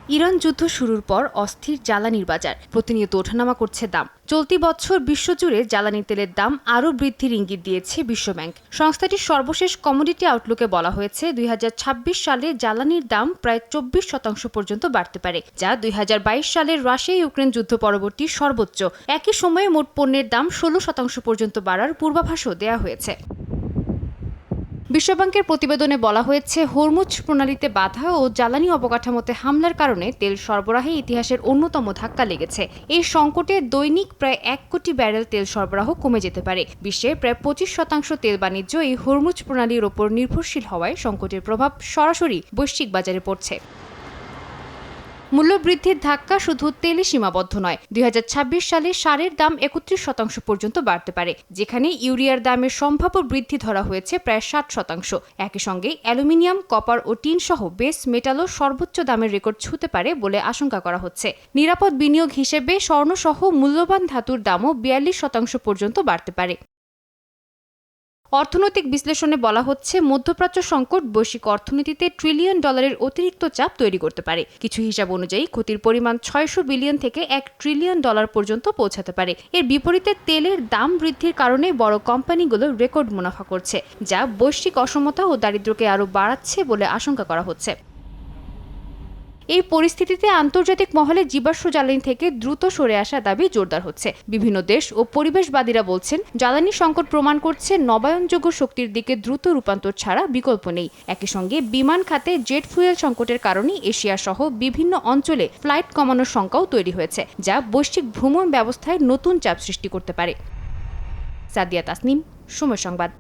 Iran যুদ্ধ শুরুর পর অস্থির জ্বালানির বাজার, প্রতিনিয়ত ওঠানামা করছে দাম। চলতি বছর বিশ্বজুড়ে জ্বালানি তেলের দাম আরও বৃদ্ধির ইঙ্গিত দিয়েছে বিশ্বব্যাংক। সংস্থাটির সর্বশেষ কমোডিটি আউটলুকে বলা হয়েছে ২০২৬ সালে জ্বালানির দাম প্রায় ২৪% পর্যন্ত বাড়তে পারে, যা ২০২২ সালের রাশিয়া ইউক্রেন যুদ্ধ পরবর্তী সর্বোচ্চ। একই সময়ে মোট পণ্যের দাম ১৬% পর্যন্ত বাড়ার পূর্বাভাসও দেওয়া হয়েছে। বিশ্বব্যাংকের প্রতিবেদনে বলা হয়েছে, হরমুজ প্রণালীতে বাধা ও জ্বালানি অবকাঠামোতে হামলার কারণে তেল সরবরাহে ইতিহাসের অন্যতম ধাক্কা লেগেছে। এই সংকটে দৈনিক প্রায় ১ কোটি ব্যারেল তেল সরবরাহ কমে যেতে পারে। বিশ্বের প্রায় ২৫% তেল বাণিজ্য এই হরমুজ প্রণালীর ওপর নির্ভরশীল হওয়ায় সংকটের প্রভাব সরাসরি বৈশ্বিক বাজারে পড়ছে। মূল্যবৃদ্ধির ধাক্কা শুধু তেলে সীমাবদ্ধ নয়। ২০২৬ সালে সারের দাম ৩১% পর্যন্ত বাড়তে পারে, যেখানে ইউরিয়ার দামের সম্ভাব্য বৃদ্ধি ধরা হয়েছে প্রায় ৬০%। একই সঙ্গে অ্যালুমিনিয়াম, কপার ও টিন সহ বেস মেটালও সর্বোচ্চ দামের রেকর্ড ছুঁতে পারে বলে আশঙ্কা করা হচ্ছে। নিরাপদ বিনিয়োগ হিসেবে স্বর্ণসহ মূল্যবান ধাতুর দামও ৪২% পর্যন্ত বাড়তে পারে। অর্থনৈতিক বিশ্লেষণে বলা হচ্ছে, মধ্যপ্রাচ্য সংকট বৈশ্বিক অর্থনীতিতে $1 ট্রিলিয়ন অতিরিক্ত চাপ তৈরি করতে পারে। কিছু হিসাব অনুযায়ী ক্ষতির পরিমাণ $৬০০ বিলিয়ন থেকে $1 ট্রিলিয়ন পর্যন্ত পৌঁছাতে পারে। এর বিপরীতে তেলের দাম বৃদ্ধির কারণে বড় কোম্পানিগুলো রেকর্ড মুনাফা করছে, যা বৈশ্বিক অসমতা ও দারিদ্র্যকে আরও বাড়াচ্ছে বলে আশঙ্কা করা হচ্ছে। এই পরিস্থিতিতে আন্তর্জাতিক মহলে জীবাশ্ম জ্বালানি থেকে দ্রুত সরে আসা দাবি জোরদার হচ্ছে। বিভিন্ন দেশ ও পরিবেশবাদীরা বলছেন, জ্বালানি সংকট প্রমাণ করছে নবায়নযোগ্য শক্তির দিকে দ্রুত রূপান্তর ছাড়া বিকল্প নেই। একই সঙ্গে বিমান খাতে জেট ফুয়েল সংকটের কারণে এশিয়া সহ বিভিন্ন অঞ্চলে ফ্লাইট কমানোর শঙ্কাও তৈরি হয়েছে, যা বৈশ্বিক ভ্রমণ ব্যবস্থায় নতুন চাপ সৃষ্টি করতে পারে। সাদিয়া তাসনিম, সময় সংবাদ।